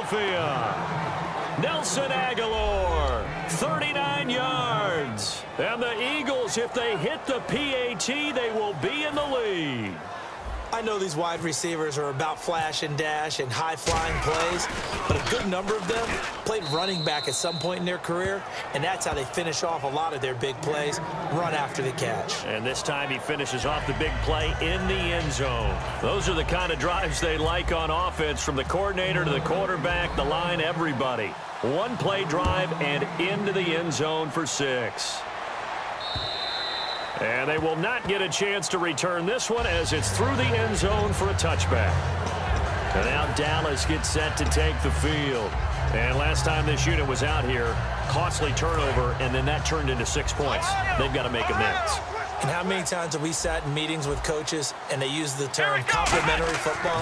Philadelphia. Nelson Aguilar, 39 yards. And the Eagles, if they hit the PAT, they will be in the lead. I know these wide receivers are about flash and dash and high-flying plays, but a good number of them played running back at some point in their career, and that's how they finish off a lot of their big plays, run after the catch. And this time he finishes off the big play in the end zone. Those are the kind of drives they like on offense, from the coordinator to the quarterback, the line, everybody. One-play drive and into the end zone for 6. And they will not get a chance to return this one as it's through the end zone for a touchback. And now Dallas gets set to take the field. And last time this unit was out here, costly turnover, and then that turned into 6 points. They've got to make amends. And how many times have we sat in meetings with coaches and they use the term complementary football?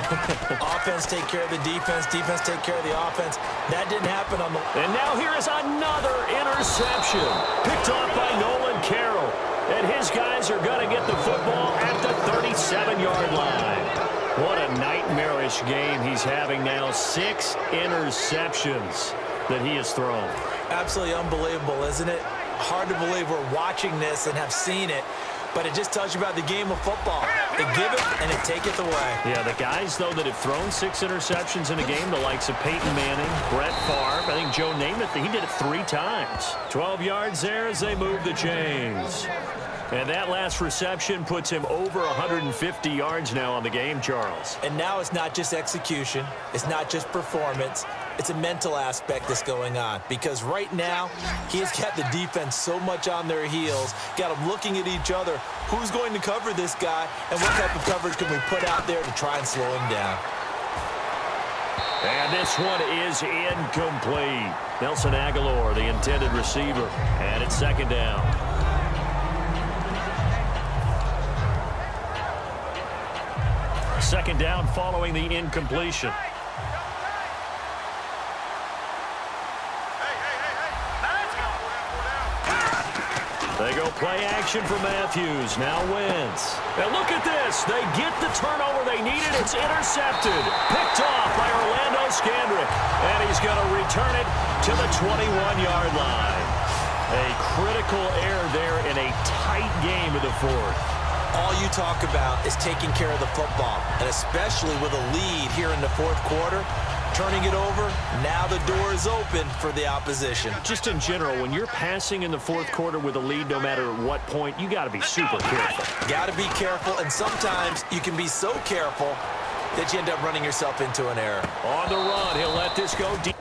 Offense take care of the defense, defense take care of the offense. That didn't happen on the... And now here is another interception, picked off by Nolan Carroll. And his guys are going to get the football at the 37-yard line. What a nightmarish game he's having now. 6 interceptions that he has thrown. Absolutely unbelievable, isn't it? Hard to believe we're watching this and have seen it, but it just tells you about the game of football. They give it and they take it away. Yeah, the guys, though, that have thrown 6 interceptions in a game, the likes of Peyton Manning, Brett Favre, I think Joe Namath, he did it 3 times. 12 yards there as they move the chains. And that last reception puts him over 150 yards now on the game, Charles. And now it's not just execution. It's not just performance. It's a mental aspect that's going on. Because right now, he has got the defense so much on their heels, got them looking at each other. Who's going to cover this guy, and what type of coverage can we put out there to try and slow him down? And this one is incomplete. Nelson Aguilar, the intended receiver. And it's 2nd down. Second down following the incompletion. They go play action for Matthews. Now Wentz. And look at this. They get the turnover they needed. It's intercepted. Picked off by Orlando Scandrick. And he's going to return it to the 21-yard line. A critical error there in a tight game of the 4th. All you talk about is taking care of the football, and especially with a lead here in the 4th quarter, turning it over, now the door is open for the opposition. Just in general, when you're passing in the 4th quarter with a lead, no matter what point, you got to be super careful. Got to be careful, and sometimes you can be so careful that you end up running yourself into an error. On the run, he'll let this go deep.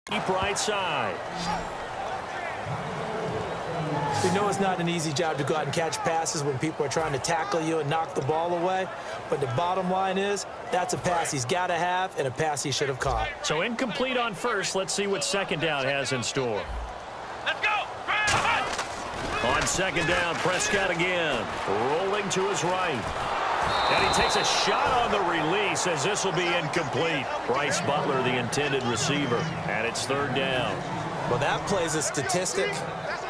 Deep right side. We know it's not an easy job to go out and catch passes when people are trying to tackle you and knock the ball away, but the bottom line is that's a pass he's got to have and a pass he should have caught. So incomplete on first. Let's see what 2nd down has in store. Let's go! On 2nd down, Prescott again, rolling to his right. And he takes a shot on the release as this will be incomplete. Bryce Butler, the intended receiver, and it's 3rd down. Well, that plays a statistic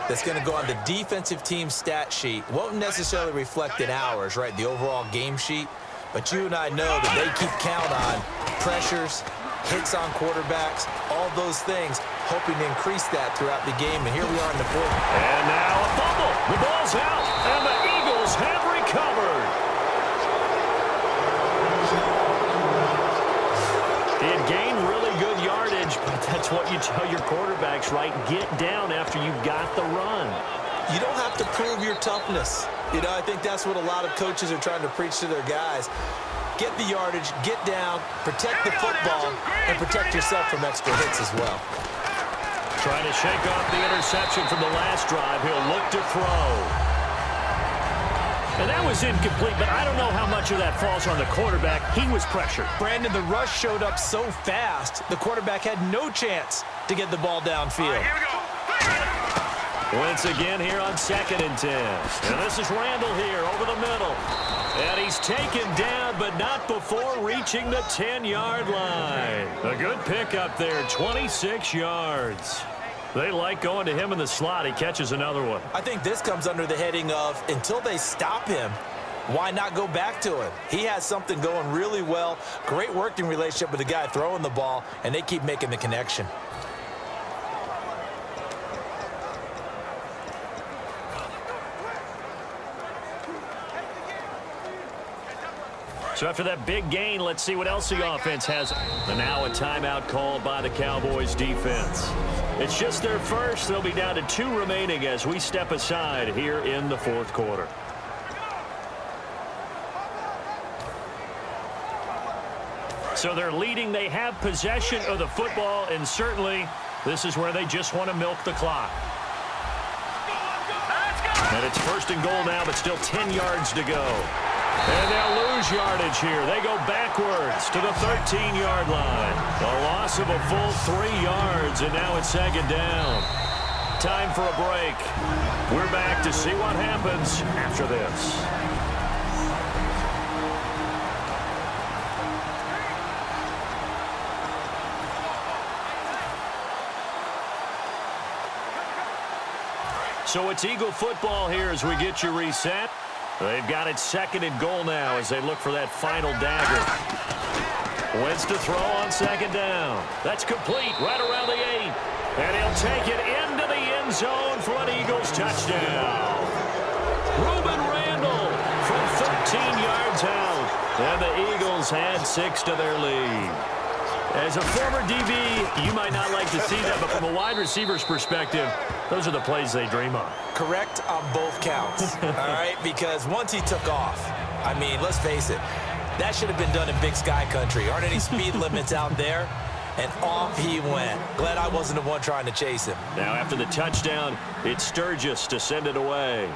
that's going to go on the defensive team stat sheet. Won't necessarily reflect in ours, right, the overall game sheet. But you and I know that they keep count on pressures, hits on quarterbacks, all those things, hoping to increase that throughout the game. And here we are in the 4th. And now a fumble. The ball's out, and the Eagles have recovered. It gained really good yardage, but that's what you tell your quarterbacks, right? Get down after you've got the run. You don't have to prove your toughness. You know, I think that's what a lot of coaches are trying to preach to their guys. Get the yardage, get down, protect the football, and protect yourself from extra hits as well. Trying to shake off the interception from the last drive. He'll look to throw. And that was incomplete, but I don't know how much of that falls on the quarterback. He was pressured. Brandon, the rush showed up so fast, the quarterback had no chance to get the ball downfield. Here we go. Wentz again here on 2nd and 10. And this is Randall here over the middle. And he's taken down, but not before reaching the 10-yard line. A good pickup there, 26 yards. They like going to him in the slot. He catches another one. I think this comes under the heading of until they stop him, why not go back to him? He has something going really well. Great working relationship with the guy throwing the ball, and they keep making the connection. So after that big gain, let's see what else the offense has. And now a timeout called by the Cowboys defense. It's just their first. They'll be down to 2 remaining as we step aside here in the 4th quarter. So they're leading. They have possession of the football, and certainly this is where they just want to milk the clock. And it's 1st and goal now, but still 10 yards to go. And they'll lose yardage here. They go backwards to the 13-yard line. A loss of a full 3 yards, and now it's 2nd down. Time for a break. We're back to see what happens after this. So it's Eagle football here as we get you reset. They've got it 2nd and goal now as they look for that final dagger. Wentz to throw on 2nd down. That's complete right around the 8. And he'll take it into the end zone for an Eagles touchdown. Reuben Randall from 13 yards out. And the Eagles add 6 to their lead. As a former DB, you might not like to see that, but from a wide receiver's perspective, those are the plays they dream of. Correct on both counts, all right? Because once he took off, I mean, let's face it, that should have been done in Big Sky country. Aren't any speed limits out there? And off he went. Glad I wasn't the one trying to chase him. Now after the touchdown, it's Sturgis to send it away.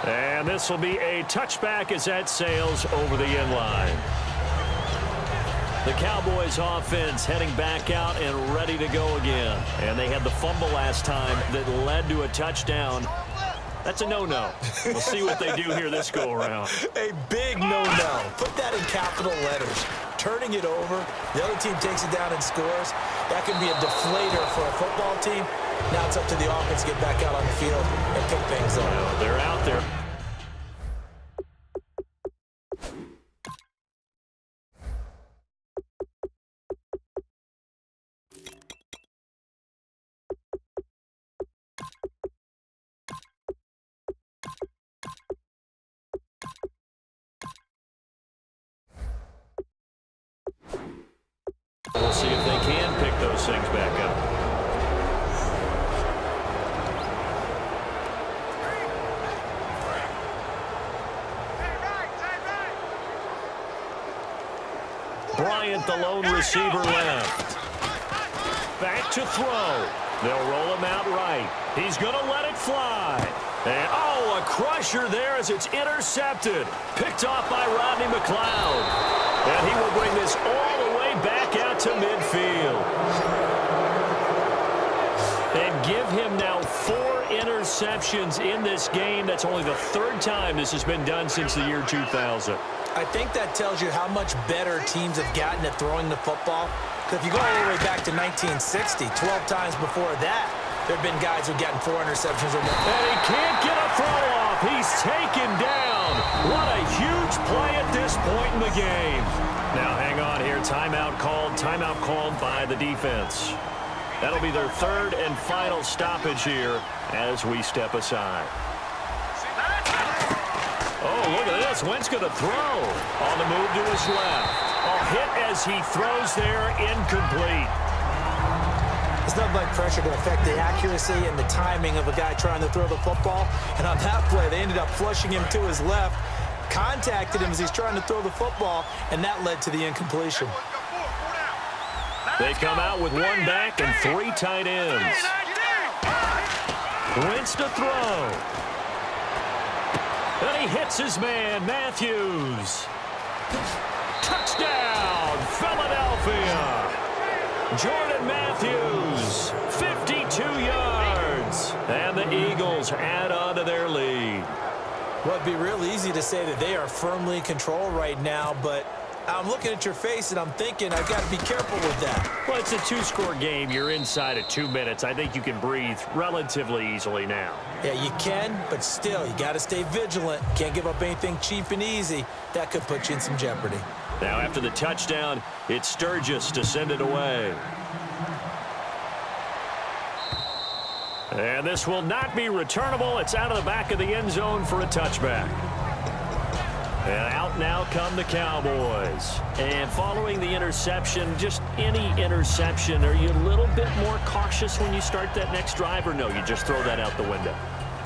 And this will be a touchback as that sails over the end line. The Cowboys offense heading back out and ready to go again. And they had the fumble last time that led to a touchdown. That's a no-no. We'll see what they do here this go-around. A big no-no. Put that in capital letters. Turning it over, the other team takes it down and scores. That can be a deflator for a football team. Now it's up to the offense to get back out on the field and pick things up. Well, they're out there. We'll see if they can pick those things back up. Bryant, the lone receiver, left. Back to throw. They'll roll him out right. He's going to let it fly. And, oh, a crusher there as it's intercepted. Picked off by Rodney McLeod. And he will bring this all the way back out to midfield. And give him now 4 interceptions in this game. That's only the 3rd time this has been done since the year 2000. I think that tells you how much better teams have gotten at throwing the football. Because if you go all the way back to 1960, 12 times before that, there have been guys who've gotten 4 interceptions or more. And he can't get a throw off. He's taken down. What a huge play at this point in the game. Now hang on here. Timeout called by the defense. That'll be their 3rd and final stoppage here as we step aside. Oh, look at this. Wentz going to throw on the move to his left. A hit as he throws there, incomplete. There's nothing like pressure to affect the accuracy and the timing of a guy trying to throw the football. And on that play, they ended up flushing him to his left, contacted him as he's trying to throw the football, and that led to the incompletion. They come out with 1 back and 3 tight ends. Wentz to throw. And he hits his man, Matthews. Touchdown, Philadelphia. Jordan Matthews, 52 yards. Bills add on to their lead. Well, it'd be real easy to say that they are firmly in control right now, but I'm looking at your face and I'm thinking I've got to be careful with that. Well, it's a two-score game. You're inside of 2 minutes. I think you can breathe relatively easily now. Yeah, you can, but still, you got to stay vigilant. Can't give up anything cheap and easy. That could put you in some jeopardy. Now, after the touchdown, it's Sturgis to send it away. And this will not be returnable. It's out of the back of the end zone for a touchback. And out now come the Cowboys. And following the interception, just any interception, are you a little bit more cautious when you start that next drive, or no, you just throw that out the window?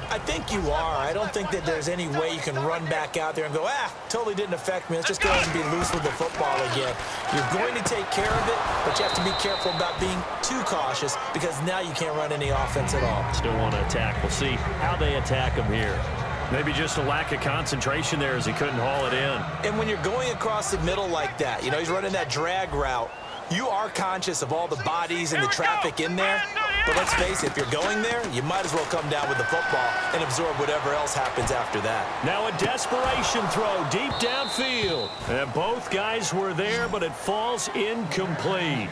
I think you are. I don't think that there's any way you can run back out there and go, totally didn't affect me. Let's just go ahead and be loose with the football again. You're going to take care of it, but you have to be careful about being too cautious because now you can't run any offense at all. Still want to attack. We'll see how they attack them here. Maybe just a lack of concentration there as he couldn't haul it in. And when you're going across the middle like that, you know, he's running that drag route, you are conscious of all the bodies and the traffic in there. But let's face it, if you're going there, you might as well come down with the football and absorb whatever else happens after that. Now a desperation throw deep downfield. And both guys were there, but it falls incomplete.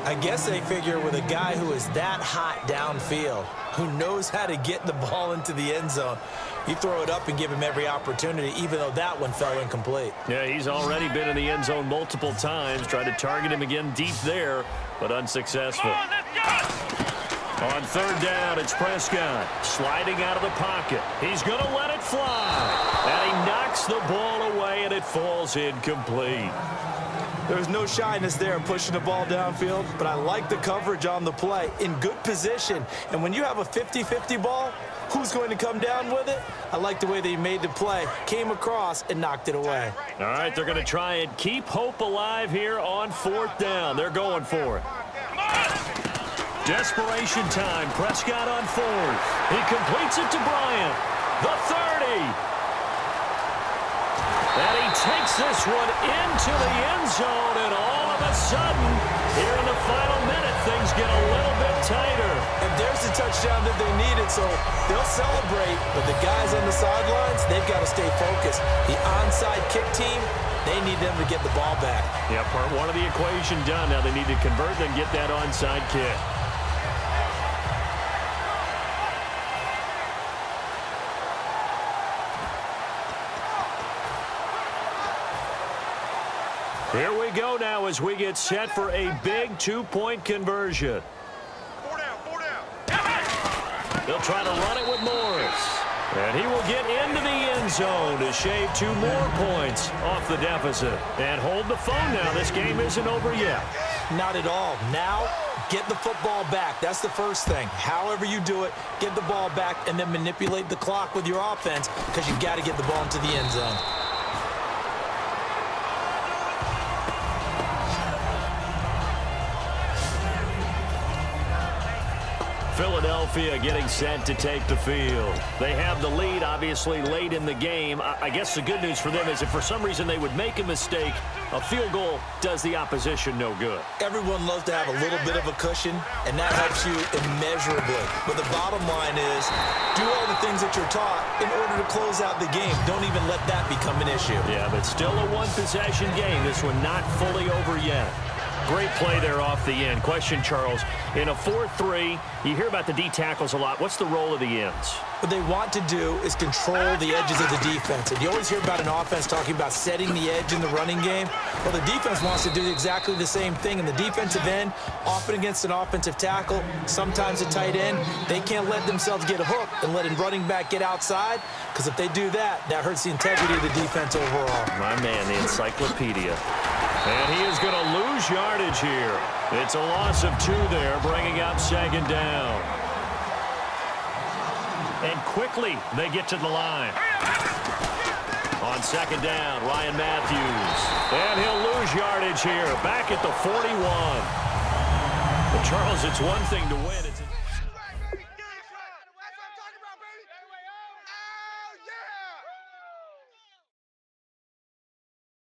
I guess they figure with a guy who is that hot downfield, who knows how to get the ball into the end zone, you throw it up and give him every opportunity, even though that one fell incomplete. Yeah, he's already been in the end zone multiple times, tried to target him again deep there, but unsuccessful. On third down, it's Prescott sliding out of the pocket. He's going to let it fly, and he knocks the ball away, and it falls incomplete. There's no shyness there pushing the ball downfield, but I like the coverage on the play in good position. And when you have a 50-50 ball, who's going to come down with it? I like the way they made the play, came across, and knocked it away. All right, they're going to try and keep hope alive here on fourth down. They're going for it. Desperation time. Prescott on fourth. He completes it to Bryant. The 30. And he takes this one into the end zone, and all of a sudden, here in the final minute, things get a little bit tighter. And there's the touchdown that they needed, so they'll celebrate, but the guys on the sidelines, they've got to stay focused. The onside kick team, they need them to get the ball back. Yeah, part one of the equation done. Now they need to convert and get that onside kick. Here we go now as we get set for a big two-point conversion. Four down. They'll try to run it with Morris. And he will get into the end zone to shave 2 more points off the deficit. And hold the phone now. This game isn't over yet. Not at all. Now, get the football back. That's the first thing. However you do it, get the ball back and then manipulate the clock with your offense because you've got to get the ball into the end zone. Philadelphia getting set to take the field. They have the lead, obviously, late in the game. I guess the good news for them is if for some reason they would make a mistake, a field goal does the opposition no good. Everyone loves to have a little bit of a cushion, and that helps you immeasurably. But the bottom line is, do all the things that you're taught in order to close out the game. Don't even let that become an issue. Yeah, but still a one-possession game. This one not fully over yet. Great play there off the end. Question, Charles, in a 4-3, you hear about the D tackles a lot. What's the role of the ends? What they want to do is control the edges of the defense. And you always hear about an offense talking about setting the edge in the running game. Well, the defense wants to do exactly the same thing. And the defensive end, often against an offensive tackle, sometimes a tight end, they can't let themselves get hooked and let a running back get outside. Because if they do that, that hurts the integrity of the defense overall. My man, the encyclopedia. And he is going to lose yardage here. It's a loss of 2 there, bringing up second down. And quickly, they get to the line. On second down, Ryan Matthews. And he'll lose yardage here, back at the 41. But Charles, it's one thing to win. It's